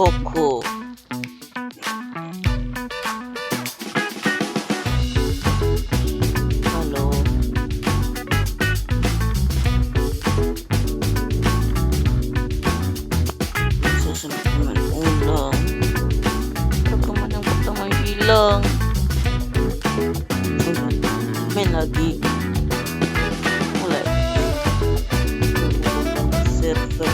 choco. Halo. Bisa sempat main ulang. Rekaman yang pertama hilang. Main lagi. Mulai. Server.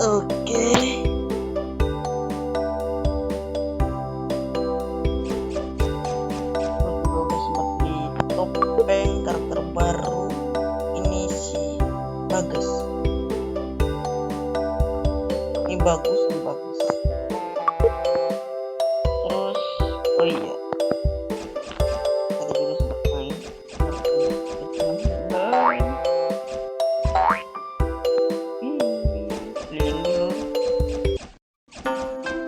Oke. Topeng karakter baru ini si bagus. Ini bagus. Terus oh iya, tadi dulu sempat main keliling dulu.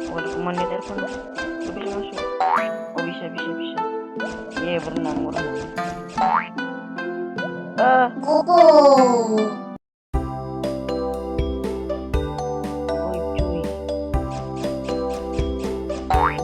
Oh, ada komandan telepon. Gak bisa masuk. Oh bisa. Iya, berenang. Choco. Oi cuy. Main.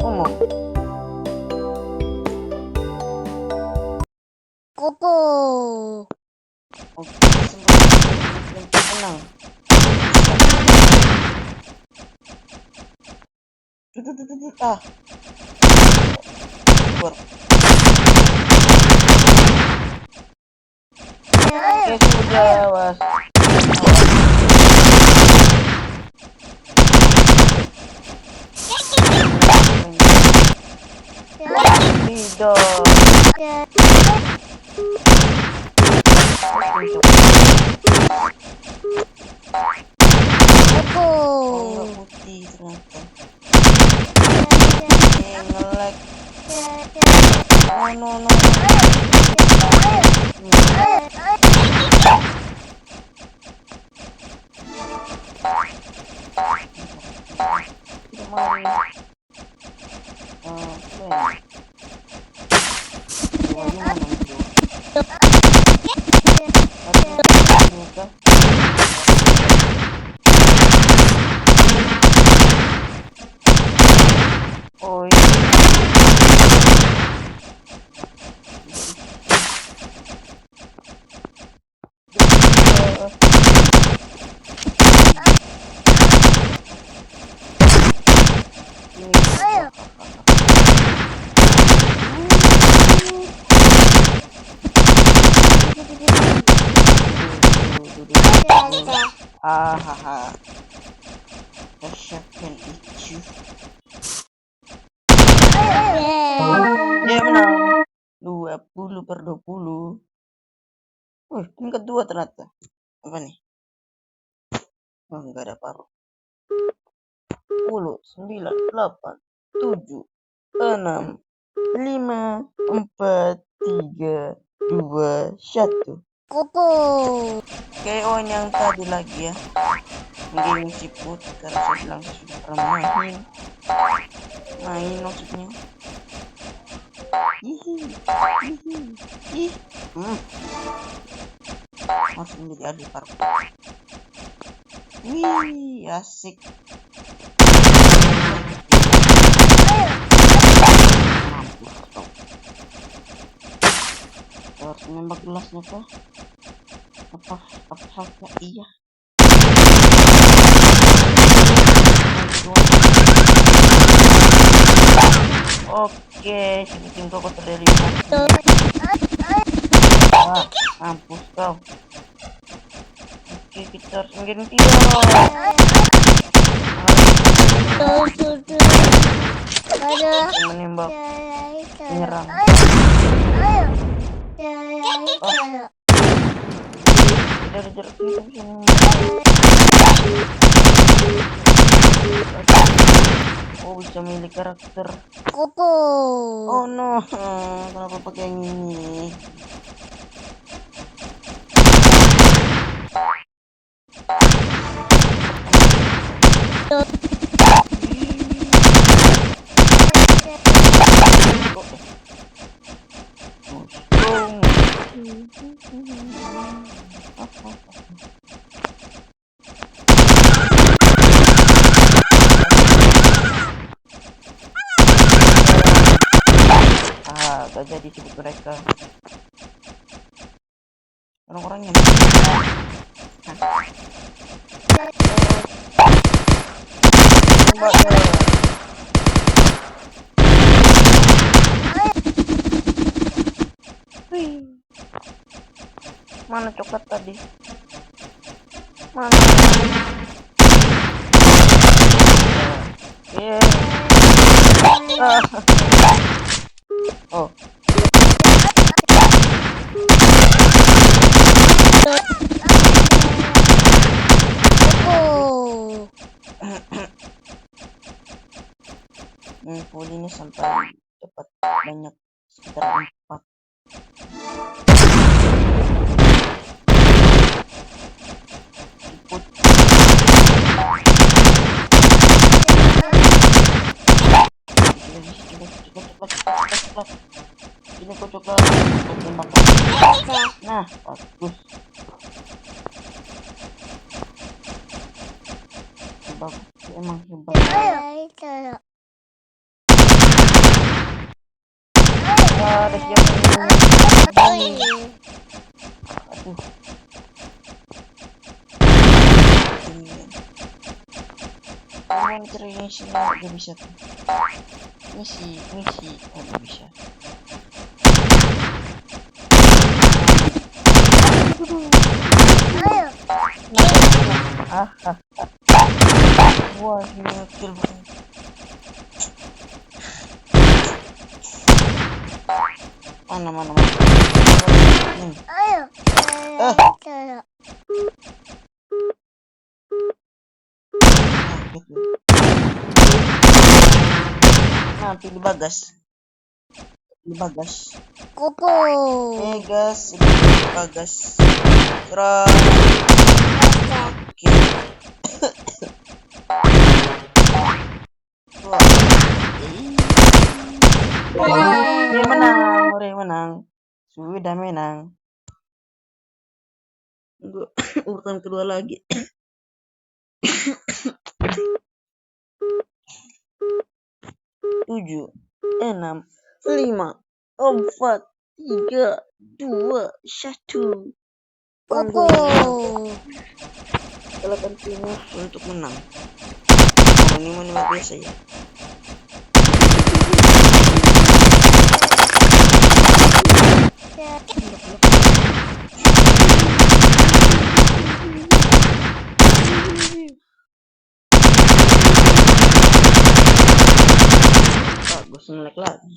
Ngomong. Choco. Oke, tenang. Ah. Keluar. Oke, sudah, was. Tidak. Choco. Oh, putih ternyata. Nge-lag. No. Hahaha. Persiapkan itu. Dia menang 20/20. Ini kedua ternyata. Apa nih? Oh, enggak ada apa-apa. 10, 9, 8, 7, 6, 5, 4, 3, 2, 1. Choco. Oke, ini yang tadi lagi ya. Mungkin siput karena saya bilang saya sudah pernah main maksudnya. Masuk menjadi ahli parkour. Wih, asik. Harus menembak gelasnya kah? Apa iya. Oke, tim Koko tereliminasi. Wah, mampus kau. Oke, kita harus mengganti menembak menyerang. Dari jarak kita bisa Oh, bisa milih karakter. Choco. Oh no, kenapa pakai yang ini? Gak jadi sebut mereka. Orang-orangnya. Mana coklat tadi? Mana? Oh. Ngumpulin sampai dapat banyak sekitar 4. Ini kok coklat tembak. Nah, bagus. Bagus, emang hebat. Ada siapa ini? Aduh. Kamu cari sini gak bisa tuh. Misi, oh gak bisa. Wah, ini kill banget. Mana. Nah, pilih bagas. Choco. Gas, bagas. Serang. Oke. Dia menang. Sudah menang. Urutan kedua lagi. 7, 6, 5, 4, 3, 2, 1. Choco. Kalahkan timur untuk menang. Ini menembak biasa ya. Bagus, ngelek lagi.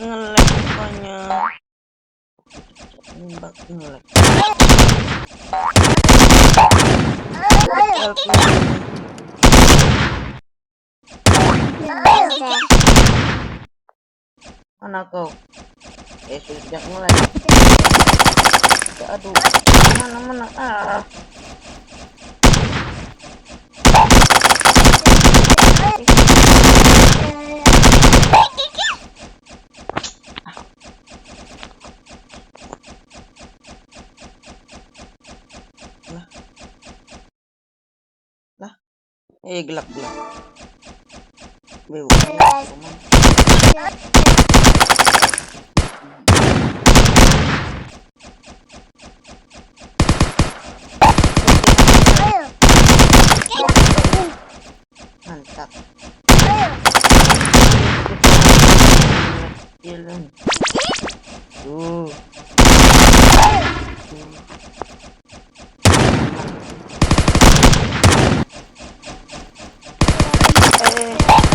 Ngelek banyak. Nembak ngelek. Mana kau? Sudah mulai. Aduh, mana lah, gelap. Mantap.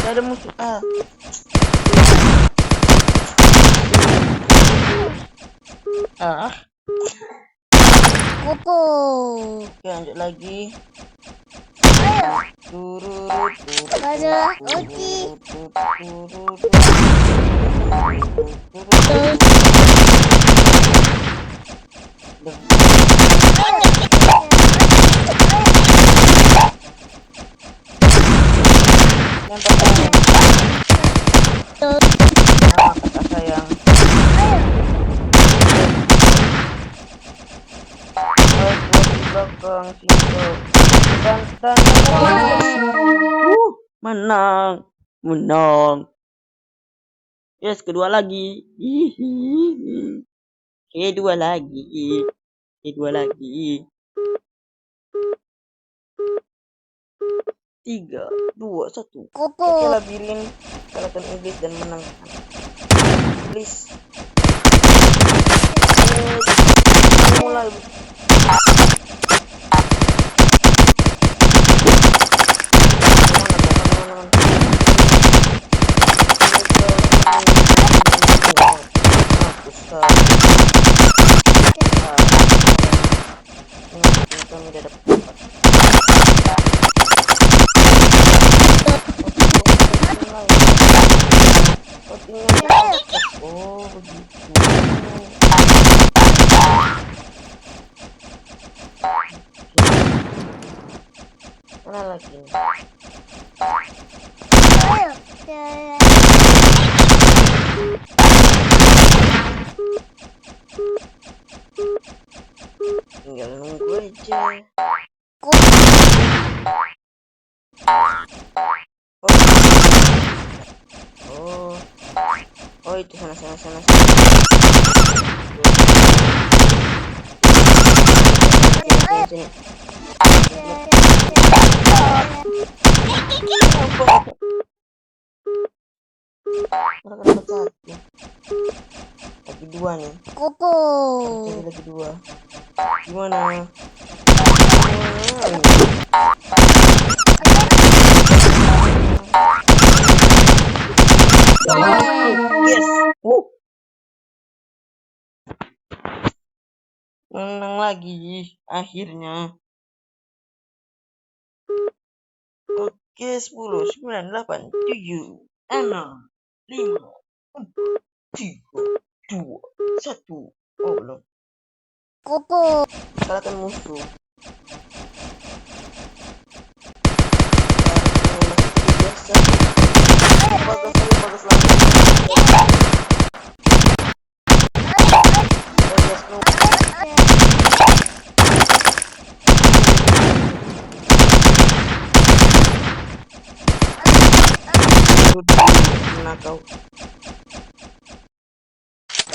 Ada musuh. Koko. Oke, lanjut lagi. Raja, Oci. Nah, kakak sayang. Baik, gua di belakang sini tuh. Dan menang, menang. Yes, kedua lagi. Hihihi. Kedua lagi. Kedua lagi. 3, 2, 1. Koko. Oke, labirin kalahkan iblis dan menang. Please. Mulai. Kami udah dapat tempat. Oh begitu. Mana lagi nih? Tinggal nunggu aja. Oh, oh itu sana. Sini. Mereka dapat satu. Lagi 2 nih. Koko. Jadi lagi 2. Gimana? Yes. Menang lagi akhirnya. Oke, 10, 9, 8, 7, 6, 5, 4, 3, 2, 1. Oh, belum. Koko. Kalahkan musuh. Bagus kau.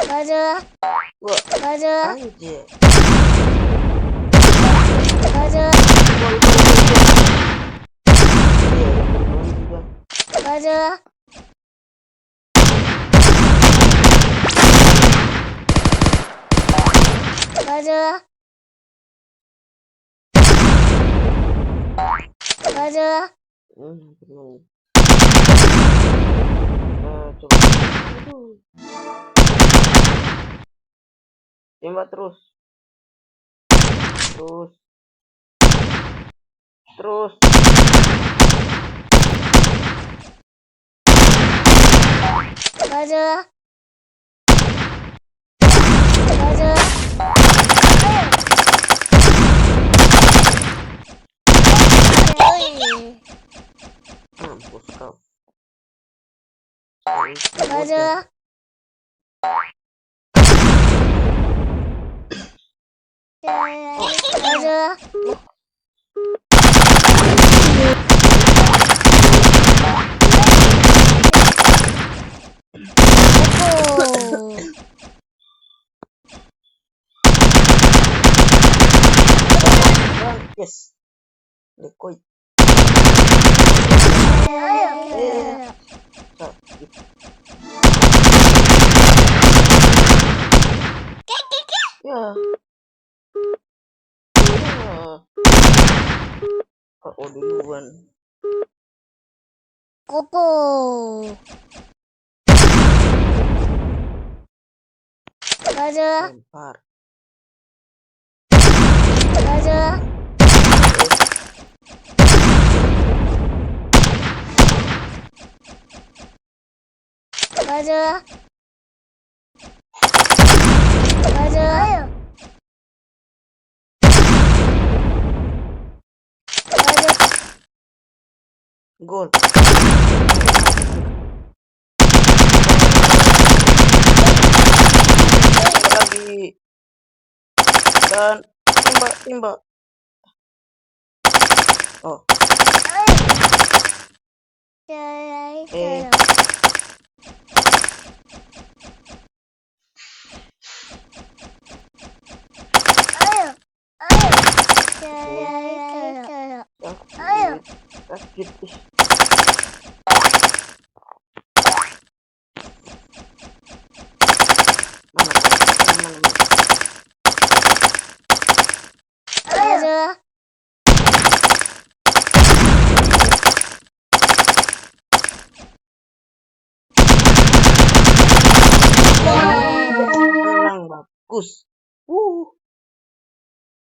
Raja. Raja. Anjir. Raja. Raja. Raja. Raja. Coba. Tembak terus. Raja. Raja. Mampus kau. Raja. Raja. Yes. Lekoi. Sakit. Ya. Oh, duluan. Koko. Raja. Lempar. Baju. Baju. Baju. Ayo. Baju. Gol. Lagi. Dan tembak. Oh. Eh. Sakit. Baju. Menang bagus.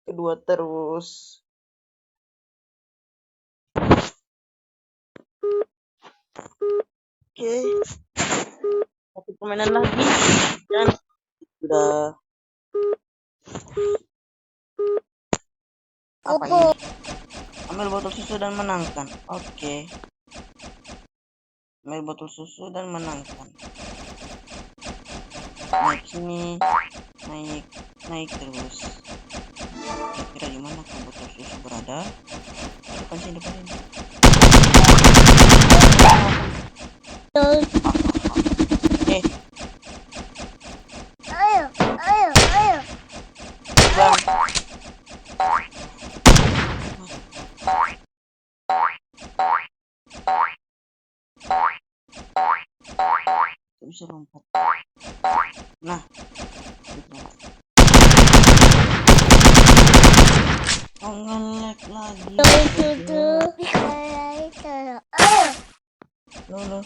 Kedua terus. Oke. Satu permainan lagi. Dan sudah apa Choco. ini? Ambil botol susu dan menangkan. Oke. Ambil botol susu dan menangkan. Naik sini, naik terus. Kira-kira di mana botol susu berada? Depan sini. Eh, Ayo. bang. Bisa lompat. Nah, nge-lag lagi. Loh.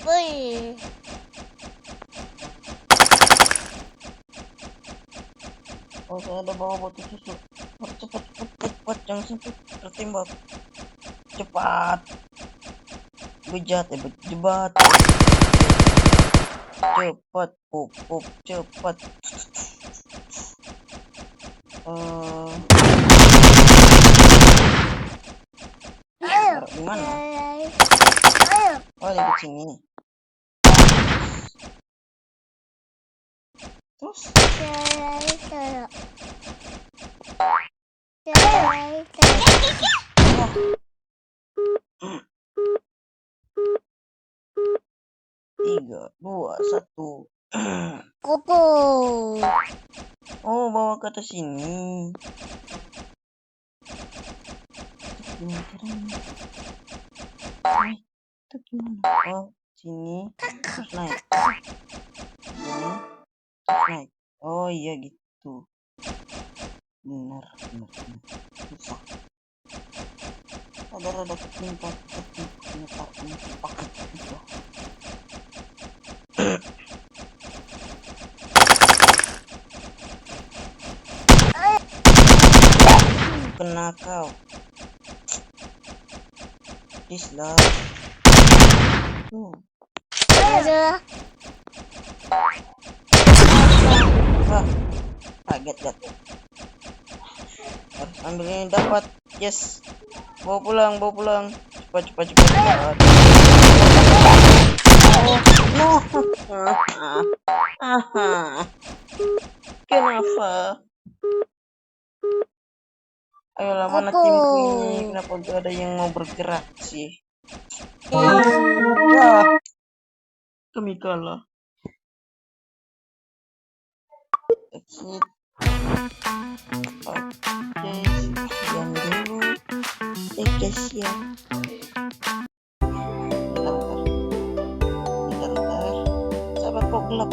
Oh, saya ada bawa botol susu. Harus cepat, jangan sampai tertembak. Cepat. Bejat. Cepat, pop, cepat. Taruh di mana? Oh, di sini. Terus? Tiga, 2, 1. Choco. Oh, bawa ke atas sini. Gimana caranya? Itu gimana? Oh, sini. Terus naik. Sini. Terus naik. Oh iya gitu. Benar. Susah. Ada ketimpa pakai juga. Kena kau. Please lah. Kaget jatuh. Harus ambil ini dapat. Yes. Bawa pulang. Cepat. Oh, no. Kenapa? Ayolah, mana timku ini? Kenapa gak ada yang mau bergerak sih? Wah, kami kalah. That's it. Oke, sekian dulu. Guys ya. Bentar. Sabar kok gelap.